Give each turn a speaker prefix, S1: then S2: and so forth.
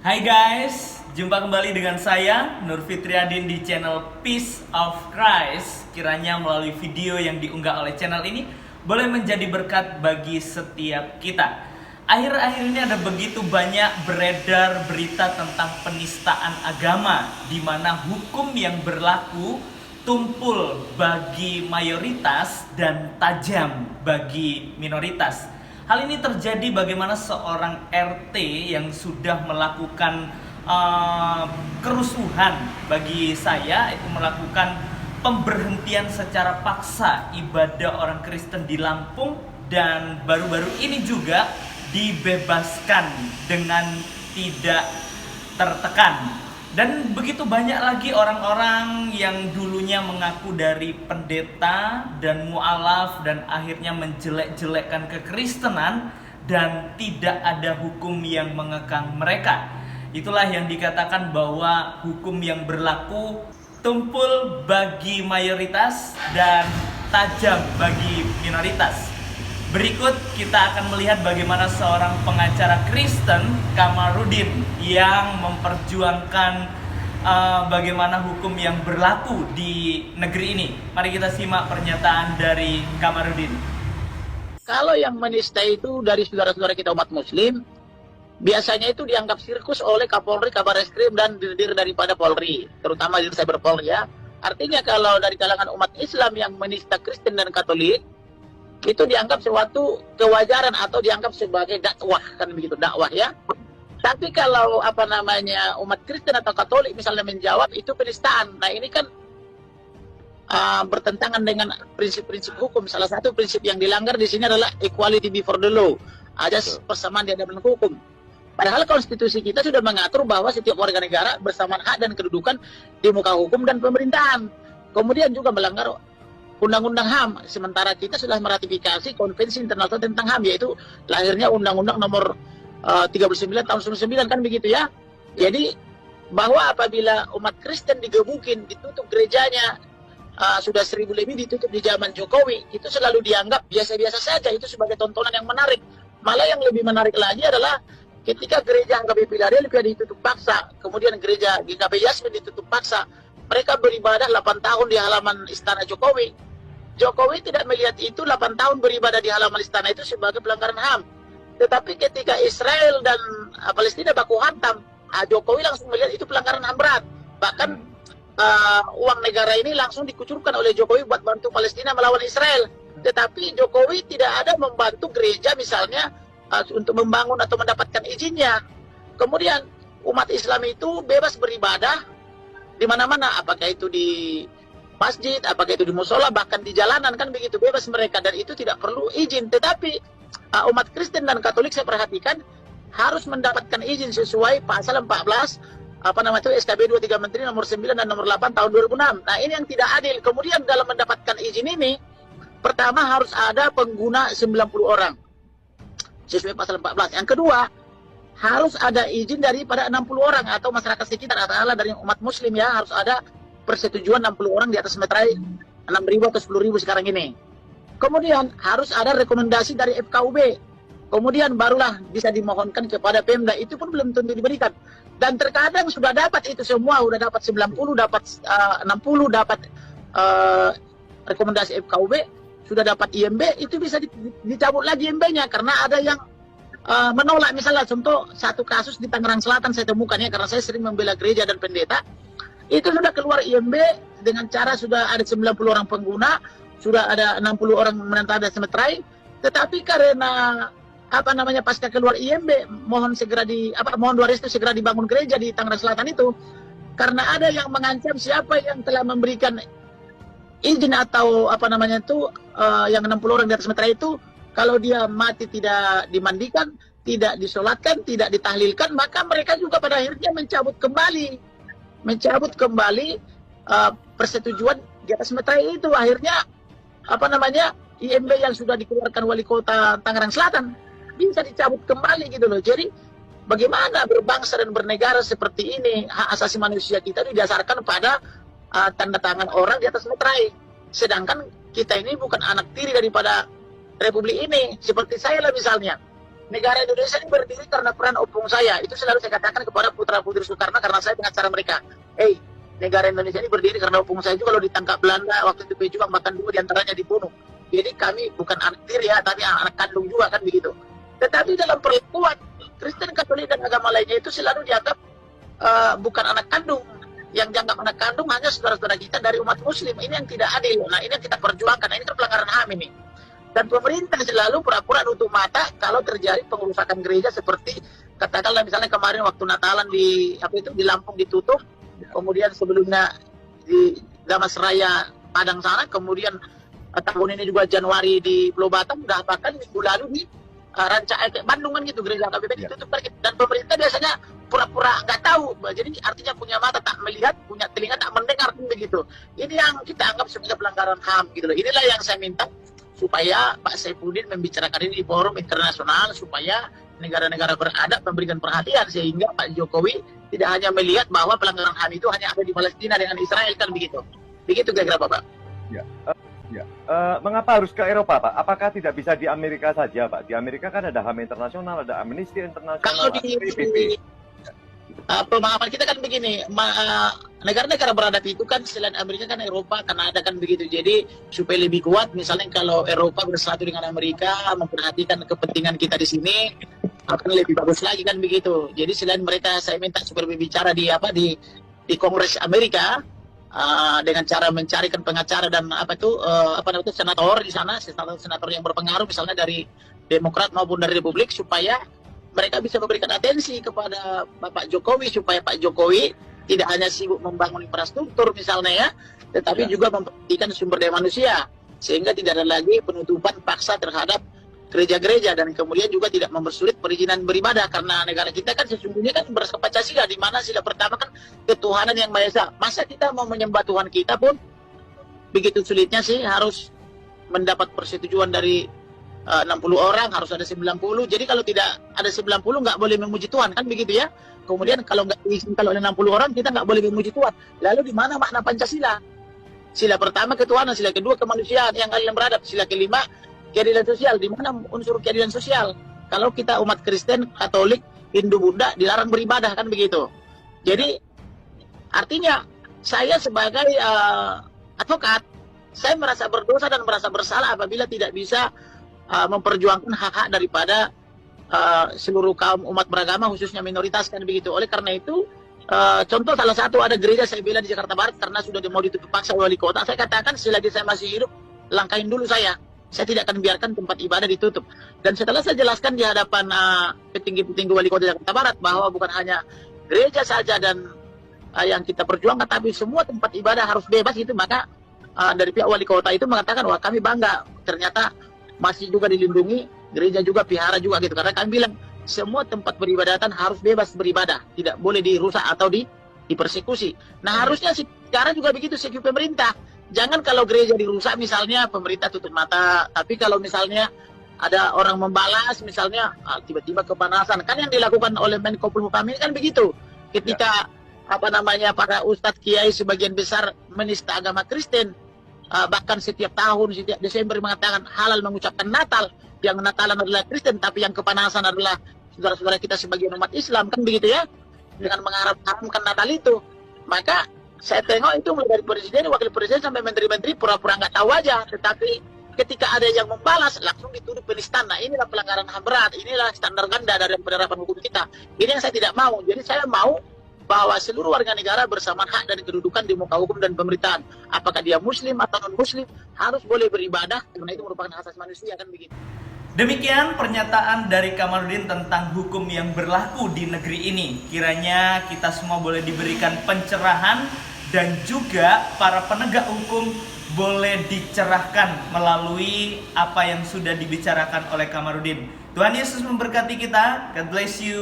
S1: Hai guys, jumpa kembali dengan saya Nur Fitriadin di channel Peace of Christ. Kiranya melalui video yang diunggah oleh channel ini boleh menjadi berkat bagi setiap kita. Akhir-akhir ini ada begitu banyak beredar berita tentang penistaan agama, di mana hukum yang berlaku tumpul bagi mayoritas dan tajam bagi minoritas. Hal ini terjadi bagaimana seorang RT yang sudah melakukan kerusuhan, bagi saya itu melakukan pemberhentian secara paksa ibadah orang Kristen di Lampung, dan baru-baru ini juga dibebaskan dengan tidak tertekan. Dan begitu banyak lagi orang-orang yang dulunya mengaku dari pendeta dan mualaf dan akhirnya menjelek-jelekkan kekristenan dan tidak ada hukum yang mengekang mereka. Itulah yang dikatakan bahwa hukum yang berlaku tumpul bagi mayoritas dan tajam bagi minoritas. Berikut kita akan melihat bagaimana seorang pengacara Kristen, Kamarudin, yang memperjuangkan bagaimana hukum yang berlaku di negeri ini. Mari kita simak pernyataan dari Kamarudin.
S2: Kalau yang menista itu dari saudara-saudara kita umat muslim, biasanya itu dianggap sirkus oleh Kapolri, Kabar Eskrim, dan dir daripada Polri, terutama dir Cyber Polri ya. Artinya kalau dari kalangan umat Islam yang menista Kristen dan Katolik, itu dianggap suatu kewajaran atau dianggap sebagai dakwah, kan begitu, dakwah ya. Tapi kalau umat Kristen atau Katolik misalnya menjawab itu penistaan. Nah ini kan bertentangan dengan prinsip-prinsip hukum. Salah satu prinsip yang dilanggar di sini adalah equality before the law, ajas persamaan di hadapan hukum. Padahal konstitusi kita sudah mengatur bahwa setiap warga negara bersamaan hak dan kedudukan di muka hukum dan pemerintahan. Kemudian juga melanggar Undang-Undang HAM, sementara kita sudah meratifikasi Konvensi Internasional tentang HAM, yaitu lahirnya Undang-Undang nomor 39 tahun 99, kan begitu ya. Jadi bahwa apabila umat Kristen digebukin, ditutup gerejanya, sudah 1000 lebih ditutup di zaman Jokowi, itu selalu dianggap biasa-biasa saja, itu sebagai tontonan yang menarik. Malah yang lebih menarik lagi adalah ketika gereja HKBP Philadelphia ditutup paksa, kemudian gereja GKP Yasmin ditutup paksa, mereka beribadah 8 tahun di halaman istana Jokowi. Jokowi tidak melihat itu 8 tahun beribadah di halaman istana itu sebagai pelanggaran HAM. Tetapi ketika Israel dan Palestina baku hantam, Jokowi langsung melihat itu pelanggaran HAM berat. Bahkan uang negara ini langsung dikucurkan oleh Jokowi buat bantu Palestina melawan Israel. Tetapi Jokowi tidak ada membantu gereja misalnya untuk membangun atau mendapatkan izinnya. Kemudian umat Islam itu bebas beribadah di mana-mana, apakah itu di masjid, apakah itu di musola, bahkan di jalanan, kan begitu, bebas mereka, dan itu tidak perlu izin. Tetapi umat Kristen dan Katolik saya perhatikan harus mendapatkan izin sesuai pasal 14 SKB 23 Menteri nomor 9 dan nomor 8 tahun 2006. Nah, ini yang tidak adil. Kemudian dalam mendapatkan izin ini, pertama harus ada pengguna 90 orang sesuai pasal 14. Yang kedua, harus ada izin daripada 60 orang atau masyarakat sekitar, atau dari umat muslim ya, harus ada persetujuan 60 orang di atas meterai 6.000 atau 10.000 sekarang ini. Kemudian harus ada rekomendasi dari FKUB. Kemudian barulah bisa dimohonkan kepada Pemda, itu pun belum tentu diberikan. Dan terkadang sudah dapat itu semua, sudah dapat 90, dapat 60, dapat rekomendasi FKUB, sudah dapat IMB, itu bisa dicabut lagi IMB-nya karena ada yang menolak. Misalnya contoh satu kasus di Tangerang Selatan saya temukan ya, karena saya sering membela gereja dan pendeta. Itu sudah keluar IMB dengan cara sudah ada 90 orang pengguna, sudah ada 60 orang menentang dan semeterai, tetapi karena pasca keluar IMB mohon doa restu segera dibangun gereja di Tangerang Selatan itu, karena ada yang mengancam siapa yang telah memberikan izin atau yang 60 orang di atas meterai itu, kalau dia mati tidak dimandikan, tidak disolatkan, tidak ditahlilkan, maka mereka juga pada akhirnya mencabut kembali persetujuan di atas meterai itu. Akhirnya IMB yang sudah dikeluarkan wali kota Tangerang Selatan bisa dicabut kembali gitu loh. Jadi bagaimana berbangsa dan bernegara seperti ini, hak asasi manusia kita didasarkan pada tanda tangan orang di atas meterai, sedangkan kita ini bukan anak tiri daripada republik ini. Seperti saya lah misalnya, negara Indonesia ini berdiri karena peran opung saya. Itu selalu saya katakan kepada putra-putri Soekarno karena saya pengacara mereka. Negara Indonesia ini berdiri karena opung saya juga. Kalau ditangkap Belanda waktu itu berjuang, bahkan 2 diantaranya dibunuh. Jadi kami bukan anak tiri ya, tapi anak kandung juga kan begitu. Tetapi dalam perempuan Kristen, Katolik dan agama lainnya itu selalu dianggap bukan anak kandung. Yang dianggap anak kandung hanya saudara-saudara kita dari umat Muslim. Ini yang tidak adil. Nah, ini yang kita perjuangkan. Nah, ini kan pelanggaran HAM ini. Dan pemerintah selalu pura-pura nutup mata kalau terjadi pengerusakan gereja seperti katakanlah misalnya kemarin waktu Natalan di Lampung ditutup, kemudian sebelumnya di Damas Raya Padang sana, kemudian tahun ini juga Januari di Pulau Batam, udah bahkan minggu lalu di Ranca Ekek Bandung kan gitu, gereja KBP ditutup. Dan pemerintah biasanya pura-pura nggak tahu, jadi artinya punya mata tak melihat, punya telinga tak mendengar begitu. Ini yang kita anggap sebagai pelanggaran HAM gitu loh. Inilah yang saya minta supaya Pak Saifuddin membicarakan ini di forum internasional, supaya negara-negara beradab memberikan perhatian sehingga Pak Jokowi tidak hanya melihat bahwa pelanggaran HAM itu hanya ada di Palestina dengan Israel kan begitu. Begitu kira-kira Pak.
S3: Ya. Mengapa harus ke Eropa, Pak? Apakah tidak bisa di Amerika saja, Pak? Di Amerika kan ada HAM internasional, ada Amnesty Internasional,
S2: kalau di pemahaman kita kan begini, negara-negara beradab itu kan selain Amerika kan Eropa, Kanada kan begitu. Jadi supaya lebih kuat, misalnya kalau Eropa bersatu dengan Amerika, memperhatikan kepentingan kita di sini, akan lebih bagus lagi kan begitu. Jadi selain mereka, saya minta supaya berbicara di Kongres Amerika dengan cara mencarikan pengacara dan senator di sana, senator yang berpengaruh misalnya dari Demokrat maupun dari Republik, supaya mereka bisa memberikan atensi kepada Bapak Jokowi supaya Pak Jokowi tidak hanya sibuk membangun infrastruktur misalnya ya, tetapi juga memperhatikan sumber daya manusia sehingga tidak ada lagi penutupan paksa terhadap gereja-gereja dan kemudian juga tidak mempersulit perizinan beribadah, karena negara kita kan sesungguhnya kan berdasarkan Pancasila, di mana sila pertama kan ketuhanan yang Maha Esa. Masa kita mau menyembah Tuhan kita pun begitu sulitnya sih, harus mendapat persetujuan dari 60 orang, harus ada 90. Jadi kalau tidak ada 90 nggak boleh memuji Tuhan kan begitu ya. Kemudian kalau nggak diizinkan oleh 60 orang, kita nggak boleh memuji Tuhan. Lalu di mana makna Pancasila? Sila pertama ketuhanan, sila kedua kemanusiaan yang adil dan beradab, sila kelima keadilan sosial. Di mana unsur keadilan sosial? Kalau kita umat Kristen, Katolik, Hindu, Buddha dilarang beribadah kan begitu. Jadi artinya saya sebagai advokat, saya merasa berdosa dan merasa bersalah apabila tidak bisa memperjuangkan hak-hak daripada seluruh kaum umat beragama, khususnya minoritas kan begitu. Oleh karena itu, contoh salah satu ada gereja saya bela di Jakarta Barat karena sudah mau ditutup paksa wali kota. Saya katakan selagi saya masih hidup, langkahin dulu saya tidak akan biarkan tempat ibadah ditutup. Dan setelah saya jelaskan di hadapan petinggi-petinggi wali kota Jakarta Barat bahwa bukan hanya gereja saja dan yang kita perjuangkan, tapi semua tempat ibadah harus bebas gitu, maka dari pihak wali kota itu mengatakan, wah kami bangga, ternyata masih juga dilindungi, gereja juga, vihara juga gitu. Karena kami bilang semua tempat beribadatan harus bebas beribadah, tidak boleh dirusak atau dipersekusi. Nah harusnya sekarang juga begitu sikap pemerintah. Jangan kalau gereja dirusak misalnya pemerintah tutup mata, tapi kalau misalnya ada orang membalas misalnya tiba-tiba kepanasan, kan yang dilakukan oleh Menko Polhukam ini kan begitu. Ketika para ustadz kiai sebagian besar menista agama Kristen, bahkan setiap tahun, setiap Desember mengatakan halal mengucapkan Natal, yang Natalan adalah Kristen, tapi yang kepanasan adalah saudara-saudara kita sebagian umat Islam, kan begitu ya, dengan mengharamkan Natal itu. Maka saya tengok itu mulai dari presiden, wakil presiden sampai menteri-menteri pura-pura nggak tahu aja, tetapi ketika ada yang membalas langsung dituduh penistaan. Nah inilah pelanggaran HAM berat, inilah standar ganda dari penerapan hukum kita. Ini yang saya tidak mau. Jadi saya mau bahwa seluruh warga negara bersamaan hak dan kedudukan di muka hukum dan pemerintahan. Apakah dia muslim atau non-muslim, harus boleh beribadah, karena itu merupakan hak asasi manusia, kan begitu.
S1: Demikian pernyataan dari Kamarudin tentang hukum yang berlaku di negeri ini. Kiranya kita semua boleh diberikan pencerahan dan juga para penegak hukum boleh dicerahkan melalui apa yang sudah dibicarakan oleh Kamarudin. Tuhan Yesus memberkati kita. God bless you.